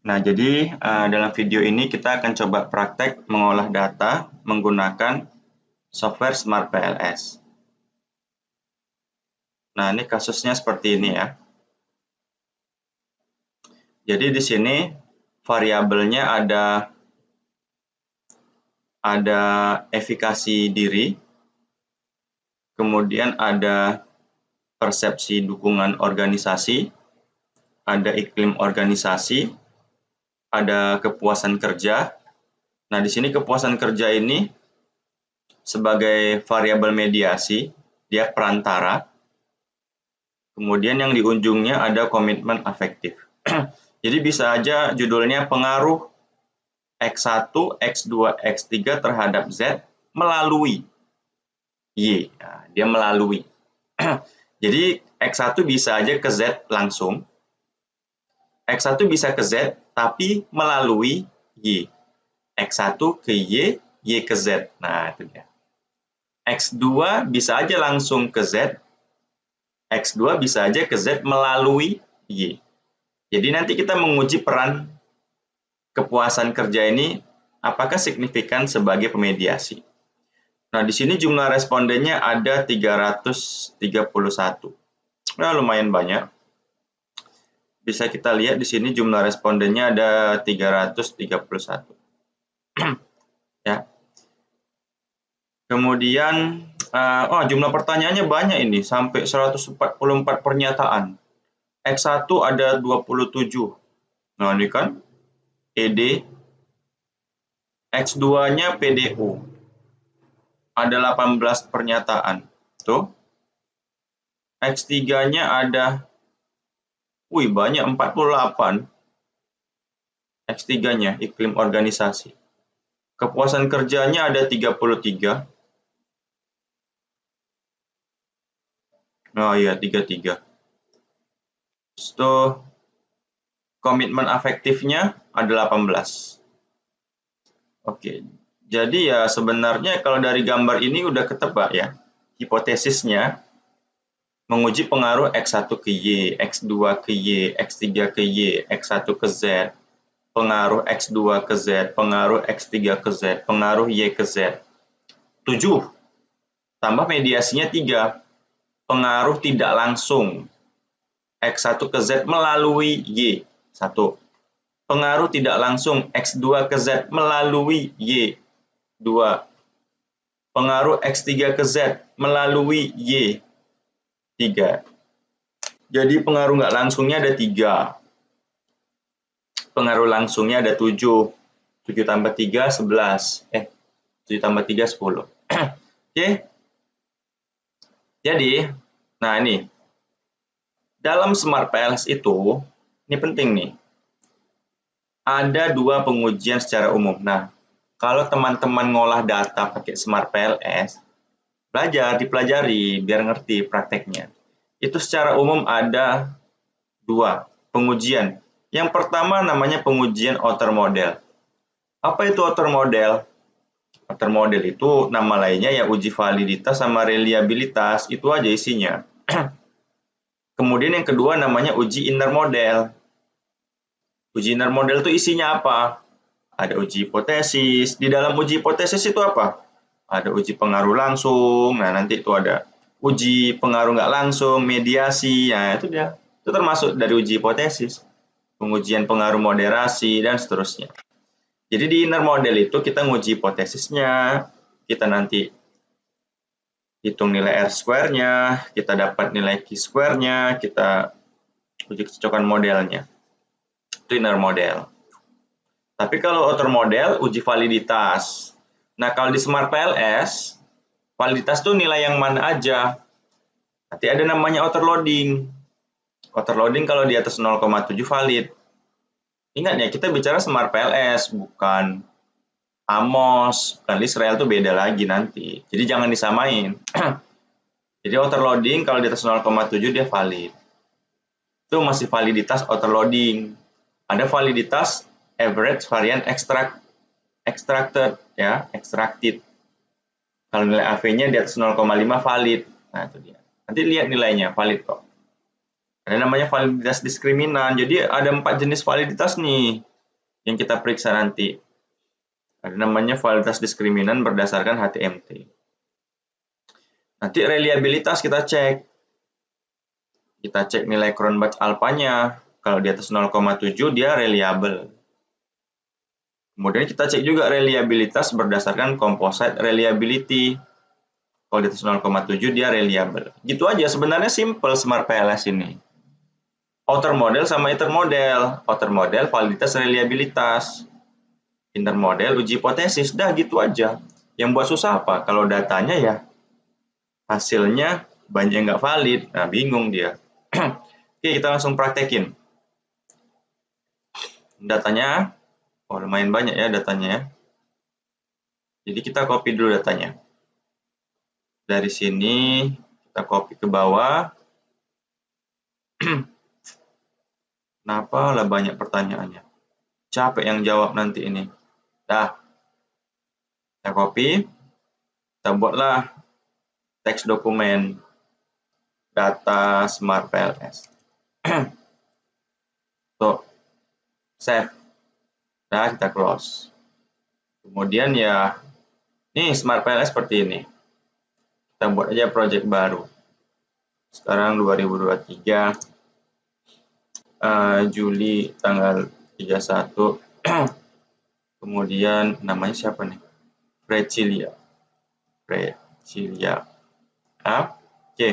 Nah, jadi dalam video ini kita akan coba praktek mengolah data menggunakan software Smart PLS. Nah, ini kasusnya seperti ini ya. Jadi di sini variabelnya ada efikasi diri, kemudian ada persepsi dukungan organisasi, ada iklim organisasi, ada kepuasan kerja. Nah, di sini kepuasan kerja ini sebagai variabel mediasi, dia perantara. Kemudian yang di ujungnya ada komitmen afektif. Jadi bisa aja judulnya pengaruh X1, X2, X3 terhadap Z melalui Y. Nah, dia melalui. Jadi X1 bisa aja ke Z langsung. X1 bisa ke Z tapi melalui Y. X1 ke Y, Y ke Z. Nah, itu dia. X2 bisa aja langsung ke Z. X2 bisa aja ke Z melalui Y. Jadi nanti kita menguji peran kepuasan kerja ini apakah signifikan sebagai pemediasi. Nah, di sini jumlah respondennya ada 331. Nah, lumayan banyak. Bisa kita lihat di sini jumlah respondennya ada 331. Ya. Kemudian jumlah pertanyaannya banyak ini, sampai 144 pernyataan. X1 ada 27. Nah, ini kan ED. X2-nya PDO. Ada 18 pernyataan. Tuh. X3-nya ada banyak 48. X3-nya iklim organisasi. Kepuasan kerjanya ada 33. Oh iya, 33. So, komitmen afektifnya ada 18. Oke, jadi ya sebenarnya kalau dari gambar ini udah ketebak ya. Hipotesisnya menguji pengaruh X1 ke Y, X2 ke Y, X3 ke Y, X1 ke Z, pengaruh X2 ke Z, pengaruh X3 ke Z, pengaruh Y ke Z. 7. Tambah mediasinya 3. Pengaruh tidak langsung X1 ke Z melalui Y. 1. Pengaruh tidak langsung X2 ke Z melalui Y. 2. Pengaruh X3 ke Z melalui Y. 3. Jadi pengaruh nggak langsungnya ada 3. Pengaruh langsungnya ada 7. 7 tambah 3, 11. 7 tambah 3, 10. Oke. Jadi, nah ini. Dalam Smart PLS itu, ini penting nih. Ada 2 pengujian secara umum. Nah, kalau teman-teman ngolah data pakai Smart PLS, dipelajari biar ngerti prakteknya. Itu secara umum ada 2 pengujian. Yang pertama namanya pengujian outer model. Apa itu outer model? Outer model itu nama lainnya ya uji validitas sama reliabilitas, itu aja isinya. Kemudian yang kedua namanya uji inner model. Uji inner model itu isinya apa? Ada uji hipotesis. Di dalam uji hipotesis itu apa? Ada uji pengaruh langsung. Nah, nanti itu ada uji pengaruh nggak langsung, mediasi. Nah, itu dia. Itu termasuk dari uji hipotesis. Pengujian pengaruh moderasi, dan seterusnya. Jadi di inner model itu kita nguji hipotesisnya, kita nanti hitung nilai R-square-nya, kita dapat nilai Q-square-nya, kita uji kecocokan modelnya. Itu inner model. Tapi kalau outer model, uji validitas. Nah, kalau di Smart PLS, validitas itu nilai yang mana aja. Nanti ada namanya outer loading. Outer loading kalau di atas 0,7 valid. Ingat ya, kita bicara Smart PLS, bukan Amos, bukan Lisrael, itu beda lagi nanti. Jadi jangan disamain. Jadi outer loading kalau di atas 0,7 dia valid. Itu masih validitas outer loading. Ada validitas average varian extracted ya, extracted. Kalau nilai AV-nya di atas 0,5 valid. Nah, itu dia. Nanti lihat nilainya valid kok. Ada namanya validitas diskriminan. Jadi ada 4 jenis validitas nih. yang kita periksa nanti. Ada namanya validitas diskriminan berdasarkan HTMT. Nanti reliabilitas kita cek. Kita cek nilai Cronbach alpanya. Kalau di atas 0,7 dia reliable. Kemudian kita cek juga reliabilitas berdasarkan composite reliability. Kalau di atas 0,7 dia reliable. Gitu aja, sebenarnya simple Smart PLS ini. Outer model sama inner model. Outer model validitas reliabilitas. Inner model uji hipotesis. Dah gitu aja. Yang buat susah apa? Kalau datanya ya hasilnya banyak yang nggak valid. Nah, bingung dia. Oke, kita langsung praktekin. Datanya, oh lumayan banyak ya datanya ya. Jadi kita copy dulu datanya. Dari sini kita copy ke bawah. Kenapa lah banyak pertanyaannya? Capek yang jawab nanti ini. Dah, kita copy. Kita buatlah teks dokumen data Smart PLS. Tuh, save. Nah, kita close. Kemudian ya, nih Smart PLS seperti ini. Kita buat aja project baru. Sekarang 2023 Juli tanggal 31. Kemudian namanya siapa nih? Precilia. Oke.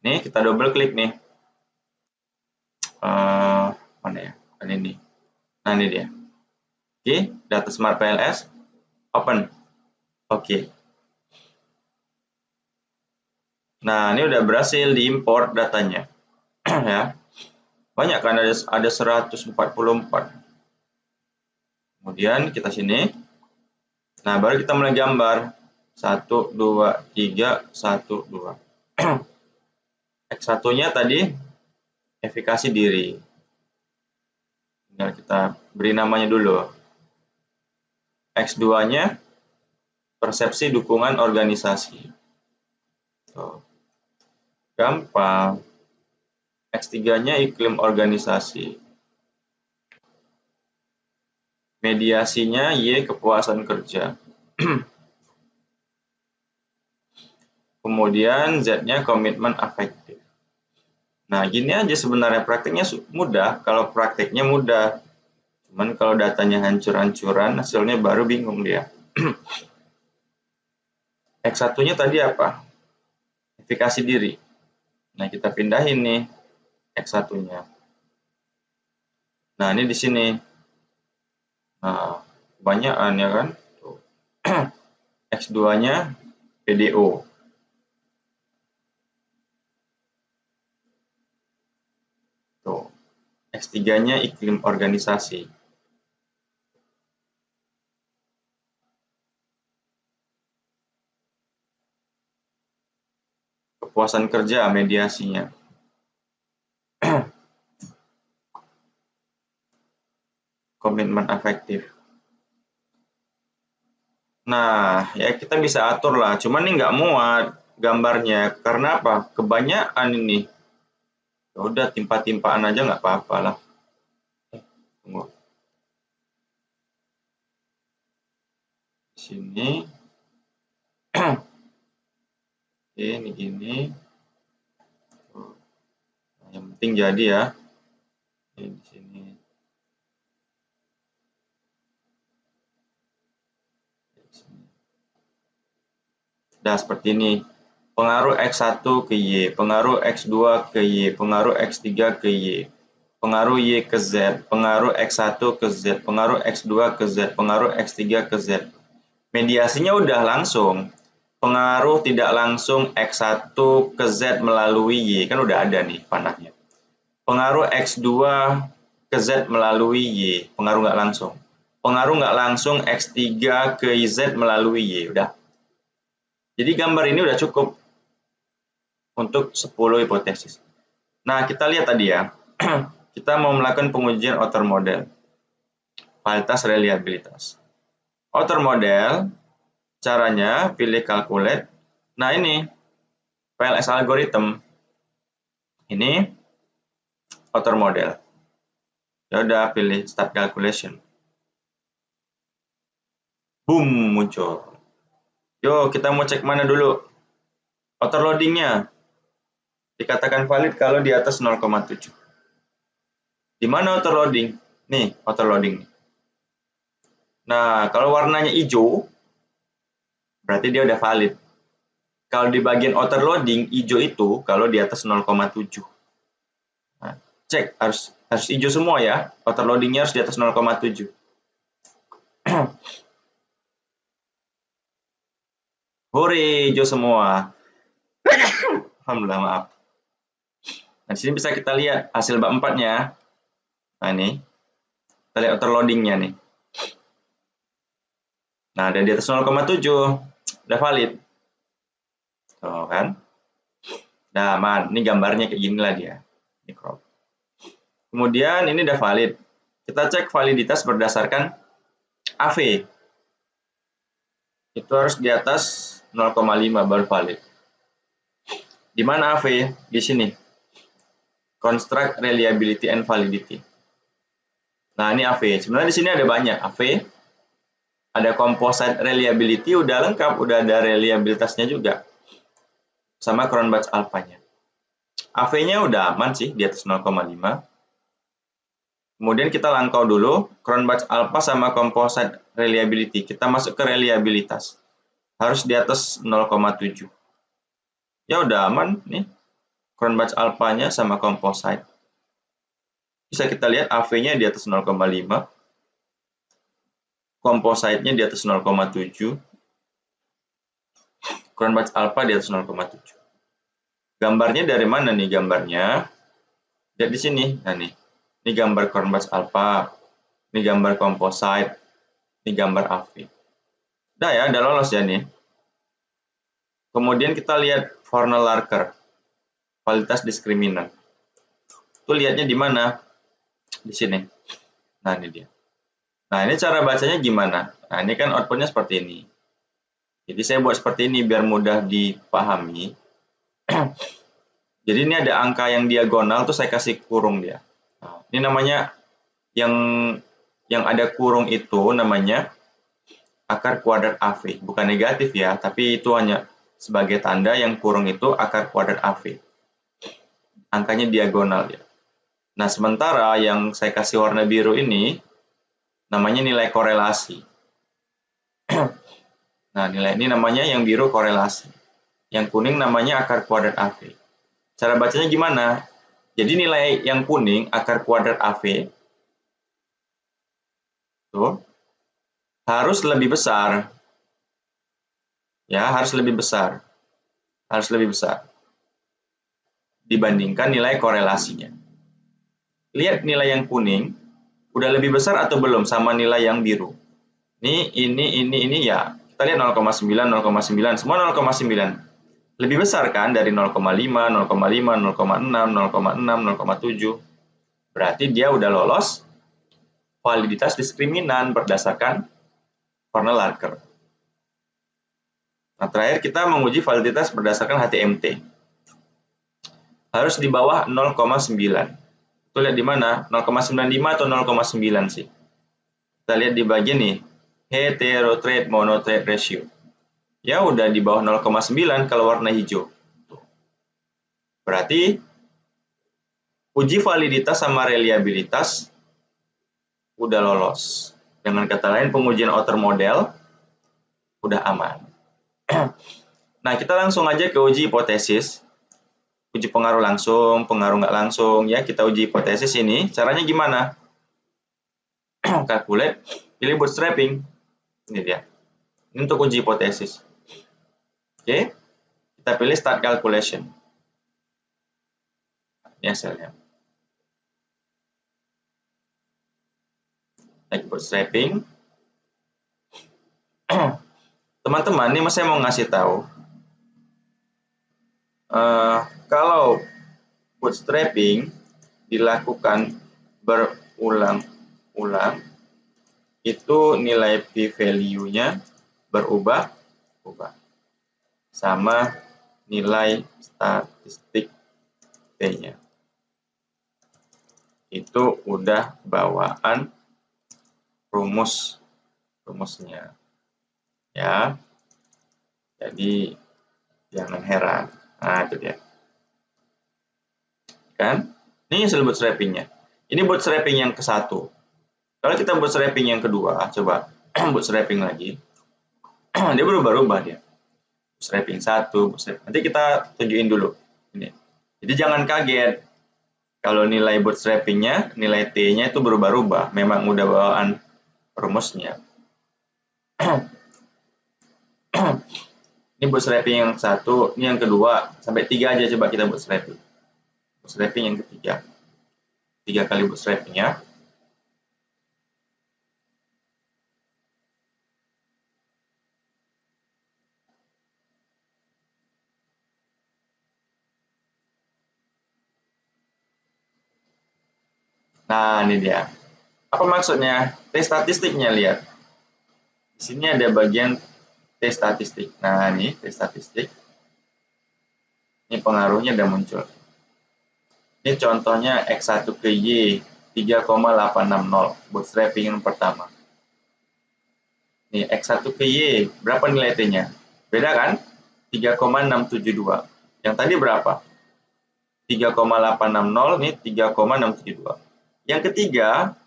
Nih kita double klik nih. Mana ya? Ini. Nah ini dia. Oke, data Smart PLS. Open. Oke. Nah, ini udah berhasil diimport datanya. Ya. Banyak kan, ada 144. Kemudian kita sini. Nah, baru kita mulai gambar. 1, 2, 3, 1, 2. X1-nya tadi efikasi diri. Tinggal kita beri namanya dulu. X2-nya persepsi dukungan organisasi. Tuh. Gampang. X3-nya iklim organisasi. Mediasinya Y kepuasan kerja. Kemudian Z-nya komitmen afektif. Nah, gini aja sebenarnya prakteknya mudah. Kalau prakteknya mudah. Cuman kalau datanya hancur-hancuran, hasilnya baru bingung dia. X1-nya tadi apa? Efikasi diri. Nah, kita pindahin nih X1-nya. Nah, ini di sini. Nah, kebanyakan ya kan? Tuh. X2-nya PDO. Tuh. X3-nya iklim organisasi. Kepuasan kerja, mediasinya. Komitmen afektif. Nah, ya kita bisa atur lah. Cuman ini nggak muat gambarnya. Karena apa? Kebanyakan ini. Ya udah timpa-timpaan aja nggak apa-apa lah. Tunggu. Sini. Ini gini. Nah, yang penting jadi ya. Ini di sini. Nah, seperti ini. Pengaruh X1 ke Y, pengaruh X2 ke Y, pengaruh X3 ke Y, pengaruh Y ke Z, pengaruh X1 ke Z, pengaruh X2 ke Z, pengaruh X3 ke Z. Mediasinya udah langsung. Pengaruh tidak langsung X1 ke Z melalui Y, kan udah ada nih panahnya. Pengaruh X2 ke Z melalui Y, pengaruh nggak langsung. Pengaruh nggak langsung X3 ke Z melalui Y, udah. Jadi gambar ini udah cukup untuk 10 hipotesis. Nah, kita lihat tadi ya. Kita mau melakukan pengujian outer model. Validitas reliabilitas. Outer model, caranya pilih calculate. Nah, ini PLS algorithm. Ini outer model. Ya udah, pilih start calculation. Boom, muncul. Yuk, kita mau cek mana dulu? Outer loadingnya. Dikatakan valid kalau di atas 0,7. Di mana outer loading? Nih, outer loading. Nah, kalau warnanya hijau, berarti dia udah valid. Kalau di bagian outer loading, hijau itu kalau di atas 0,7. Nah, cek, harus hijau semua ya. Outer loadingnya harus di atas 0,7. Hore, hijau semua. Alhamdulillah, maaf. Nah, di sini bisa kita lihat hasil bab 4-nya. Nah, ini. Kita lihat outer loading-nya nih. Nah, ada di atas 0,7. Udah valid. Tuh kan. Nah, aman. Ini gambarnya kayak gini lah dia. Ini crop. Kemudian ini udah valid. Kita cek validitas berdasarkan AV. Itu harus di atas 0,5 baru valid. Di mana AV? Di sini. Construct Reliability and Validity. Nah, ini AV. Sebenarnya di sini ada banyak AV. Ada Composite Reliability, udah lengkap. Udah ada reliabilitasnya juga. Sama Cronbach alpha-nya. AV-nya udah aman sih, di atas 0,5. Kemudian kita langkau dulu, Cronbach alpha sama Composite Reliability. Kita masuk ke reliabilitas. Harus di atas 0,7. Ya udah aman nih. Cronbach alpha-nya sama Composite. Bisa kita lihat AV-nya di atas 0,5. Composite-nya di atas 0,7. Cronbach alpha di atas 0,7. Gambarnya dari mana nih gambarnya? Lihat di sini. Nah nih. Ini gambar Cronbach alpha. Ini gambar Composite. Ini gambar AV. Udah ya, udah lolos ya nih. Kemudian kita lihat Fornell-Larker. Validitas diskriminan. Itu lihatnya di mana? Di sini. Nah, ini dia. Nah, ini cara bacanya gimana? Nah, ini kan outputnya seperti ini. Jadi saya buat seperti ini biar mudah dipahami. Jadi ini ada angka yang diagonal tuh saya kasih kurung dia. Nah, ini namanya yang ada kurung itu namanya akar kuadrat AV. Bukan negatif ya, tapi itu hanya sebagai tanda yang kurung itu akar kuadrat AV. Angkanya diagonal ya. Nah, sementara yang saya kasih warna biru ini namanya nilai korelasi. Nah, nilai ini namanya yang biru korelasi. Yang kuning namanya akar kuadrat AV. Cara bacanya gimana? Jadi nilai yang kuning, akar kuadrat AV, tuh, harus lebih besar. Ya, harus lebih besar. Harus lebih besar. Dibandingkan nilai korelasinya. Lihat nilai yang kuning, udah lebih besar atau belum sama nilai yang biru. Ini ya. Kita lihat 0,9, 0,9, semua 0,9. Lebih besar kan dari 0,5, 0,5, 0,6, 0,6, 0,7. Berarti dia udah lolos validitas diskriminan berdasarkan Fornell-Larker. Nah, terakhir kita menguji validitas berdasarkan HTMT. Harus di bawah 0,9. Itu lihat di mana? 0,95 atau 0,9 sih? Kita lihat di bagian nih, heterotrade monotrade ratio. Ya udah di bawah 0,9 kalau warna hijau. Berarti uji validitas sama reliabilitas udah lolos. Dengan kata lain pengujian outer model udah aman. Nah, kita langsung aja ke uji hipotesis. Uji pengaruh langsung, pengaruh nggak langsung. Ya, kita uji hipotesis ini. Caranya gimana? Calculate, pilih bootstrapping. Ini dia. Ini untuk uji hipotesis. Oke, kita pilih start calculation. Ini hasilnya. Like bootstrapping. Teman-teman, ini saya mau ngasih tahu. Kalau bootstrapping dilakukan berulang-ulang, itu nilai p-value-nya berubah sama nilai statistik T-nya. itu udah bawaan rumusnya. Ya. Jadi jangan heran. Nah, itu dia. Kan? Ini hasil bootstrapping-nya. Ini bootstrapping yang ke-1. Kalau kita bootstrapping yang kedua, coba bootstrapping lagi. Dia berubah-ubah dia. Bootstrapping 1, nanti kita tunjukin dulu. Ini. Jadi jangan kaget. Kalau nilai bootstrapping-nya, nilai T-nya itu berubah-ubah. Memang udah bawaan rumusnya. Ini bootstrapping yang 1, ini yang kedua, sampai 3 aja coba kita bootstrapping. Bootstrapping yang ketiga. 3 kali bootstrapping ya. Nah, ini dia. Apa maksudnya? T statistiknya lihat. Di sini ada bagian T statistik. Nah, ini T statistik. Ini pengaruhnya udah muncul. Ini contohnya X1 ke Y 3,860 bootstrapping yang pertama. Nih X1 ke Y, berapa nilai T-nya? Beda kan? 3,672. Yang tadi berapa? 3,860, ini 3,672. Yang ketiga,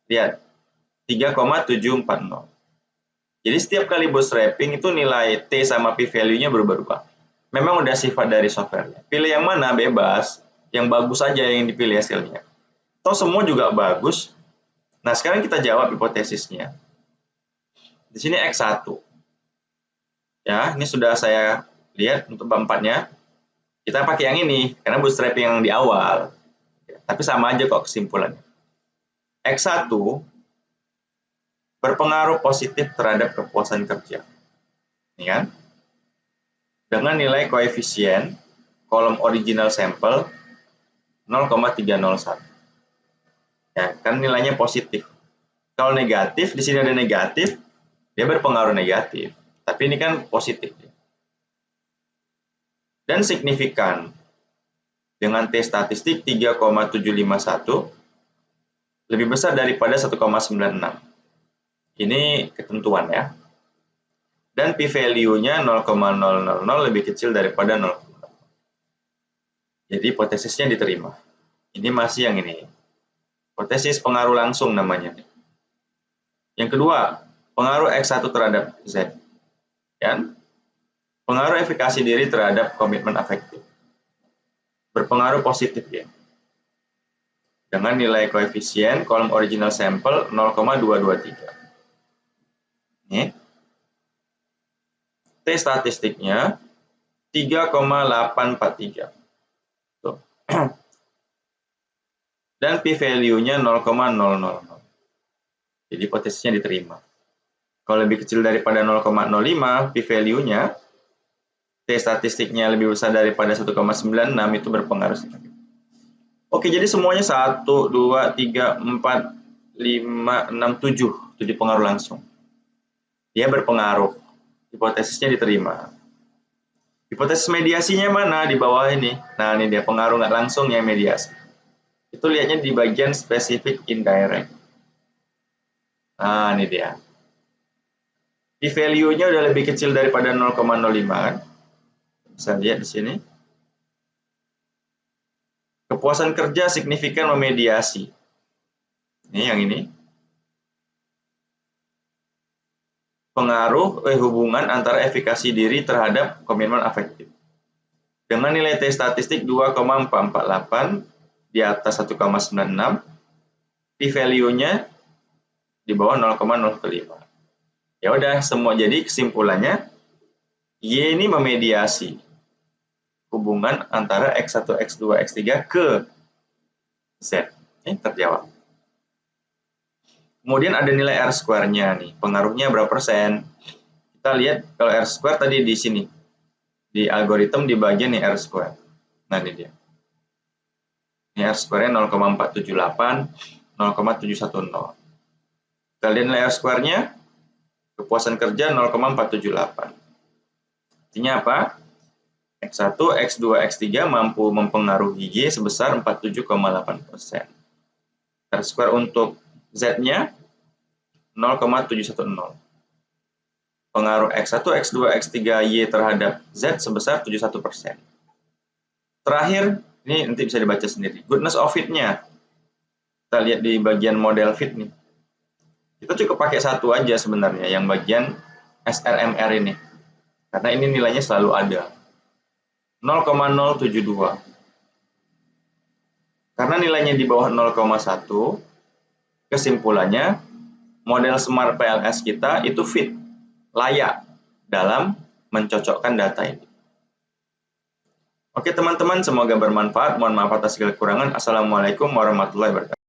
lihat, 3,740. Jadi setiap kali bootstrapping itu nilai T sama P-value-nya berubah-ubah. Memang udah sifat dari software. Pilih yang mana bebas, yang bagus saja yang dipilih hasilnya. Toh semua juga bagus. Nah, sekarang kita jawab hipotesisnya. Di sini X1. Ya, ini sudah saya lihat untuk bab 4-nya. Kita pakai yang ini, karena bootstrapping yang di awal. Tapi sama aja kok kesimpulannya. X1 berpengaruh positif terhadap kepuasan kerja. Ini kan? Dengan nilai koefisien kolom original sampel 0,301. Ya, kan nilainya positif. Kalau negatif, di sini ada negatif, dia berpengaruh negatif. Tapi ini kan positif. Dan signifikan dengan T statistik 3,751 lebih besar daripada 1,96. Ini ketentuan ya. Dan P-value-nya 0,000 lebih kecil daripada 0. Jadi hipotesisnya diterima. Ini masih yang ini. Hipotesis pengaruh langsung namanya. Yang kedua, pengaruh X1 terhadap Z. Kan? Pengaruh efikasi diri terhadap komitmen afektif. Berpengaruh positif ya. Dengan nilai koefisien kolom original sampel 0,223. Ini. T statistiknya 3,843. Tuh. Dan P-value-nya 0,000. Jadi hipotesisnya diterima. Kalau lebih kecil daripada 0,05, P-value-nya, T statistiknya lebih besar daripada 1,96, itu berpengaruh. Oke, jadi semuanya 1, 2, 3, 4, 5, 6, 7. 7 pengaruh langsung. Dia berpengaruh. Hipotesisnya diterima. Hipotesis mediasinya mana? Di bawah ini. Nah, ini dia pengaruh nggak langsung ya mediasi. Itu lihatnya di bagian spesifik indirect. Nah, ini dia. P-value-nya udah lebih kecil daripada 0,05 kan? Bisa lihat di sini. Kepuasan kerja signifikan memediasi. Ini yang ini. Pengaruh hubungan antara efikasi diri terhadap komitmen afektif. Dengan nilai T statistik 2,448 di atas 1,96, P-value-nya di bawah 0,05. Ya udah, semua jadi kesimpulannya Y ini memediasi hubungan antara X1, X2, X3 ke Z. Ini terjawab. Kemudian ada nilai R square-nya nih. Pengaruhnya berapa persen? Kita lihat kalau R square tadi di sini. Di algoritma di bagian nih R square. Nah, ini dia. Ini R square-nya 0,478, 0,710. Kita lihat nilai R square-nya. Kepuasan kerja 0,478. Artinya apa? X1, X2, X3 mampu mempengaruhi Y sebesar 47,8%. R² untuk Z-nya 0,710. Pengaruh X1, X2, X3Y terhadap Z sebesar 71%. Terakhir, ini nanti bisa dibaca sendiri. Goodness of fit-nya. Kita lihat di bagian model fit nih. Kita cukup pakai satu aja sebenarnya, yang bagian SRMR ini. Karena ini nilainya selalu ada. 0,072. Karena nilainya di bawah 0,1, kesimpulannya model Smart PLS kita itu fit, layak dalam mencocokkan data ini. Oke teman-teman, semoga bermanfaat. Mohon maaf atas segala kekurangan. Assalamualaikum warahmatullahi wabarakatuh.